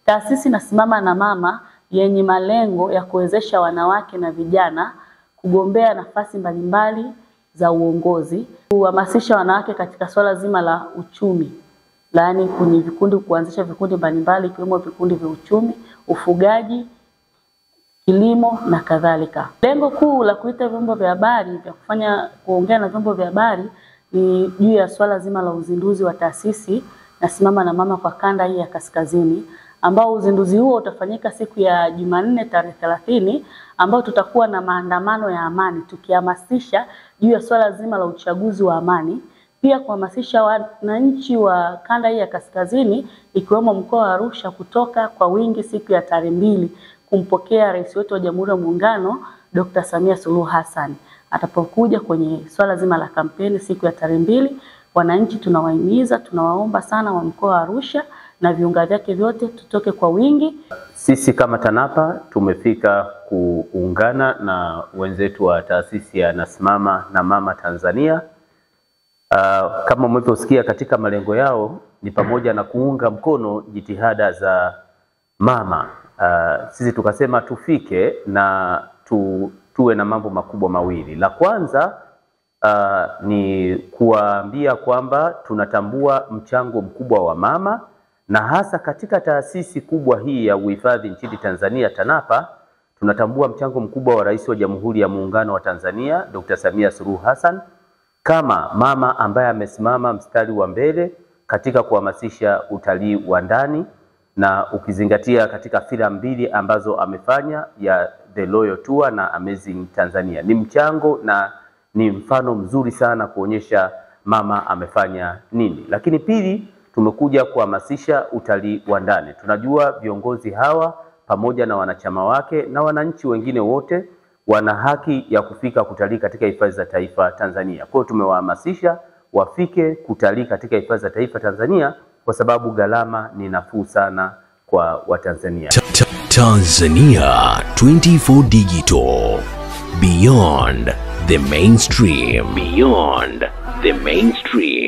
Taasisi Nasimama na Mama yenye malengo ya kuwezesha wanawake na vijana kugombea nafasi mbalimbali za uongozi, kuhamasisha wanawake katika swala zima la uchumi, yaani kwenye vikundi, kuanzisha vikundi mbalimbali ikiwemo vikundi vya uchumi, ufugaji, kilimo na kadhalika. Lengo kuu la kuita vyombo vya habari vya kuongea na vyombo vya habari ni juu ya swala zima la uzinduzi wa taasisi Nasimama na Mama kwa kanda hii ya kaskazini, ambao uzinduzi huo utafanyika siku ya Jumanne tarehe 30, ambao tutakuwa na maandamano ya amani tukihamasisha juu ya swala zima la uchaguzi wa amani, pia kuhamasisha wananchi wa kanda hii ya kaskazini ikiwemo mkoa wa Arusha kutoka kwa wingi siku ya tarehe 2 kumpokea Rais wetu wa Jamhuri ya Muungano Dr. Samia Suluhu Hassan atapokuja kwenye swala zima la kampeni siku ya tarehe 2. Wananchi tunawahimiza, tunawaomba sana wa mkoa wa Arusha na viunga vyake vyote tutoke kwa wingi. Sisi kama TANAPA tumefika kuungana na wenzetu wa taasisi ya Nasimama na Mama Tanzania. Kama mlivyosikia katika malengo yao ni pamoja na kuunga mkono jitihada za mama. Sisi tukasema tufike na tuwe na mambo makubwa mawili. La kwanza ni kuambia kwamba tunatambua mchango mkubwa wa mama, na hasa katika taasisi kubwa hii ya uhifadhi nchini Tanzania TANAPA, tunatambua mchango mkubwa wa Rais wa Jamhuri ya Muungano wa Tanzania Dr. Samia Suluhu Hassan kama mama ambaye amesimama mstari wa mbele katika kuhamasisha utalii wa ndani, na ukizingatia katika filamu 2 ambazo amefanya ya The Royal Tour na Amazing Tanzania, ni mchango na ni mfano mzuri sana kuonyesha mama amefanya nini. Lakini pili, tumekuja kuhamasisha utalii wa ndani. Tunajua viongozi hawa pamoja na wanachama wake na wananchi wengine wote wana haki ya kufika kutalii katika hifadhi za taifa Tanzania. Kwa hiyo tumewahamasisha wafike kutalii katika hifadhi za taifa Tanzania kwa sababu gharama ni nafuu sana kwa Watanzania. Tanzania 24 Digital, beyond the mainstream. Beyond the mainstream.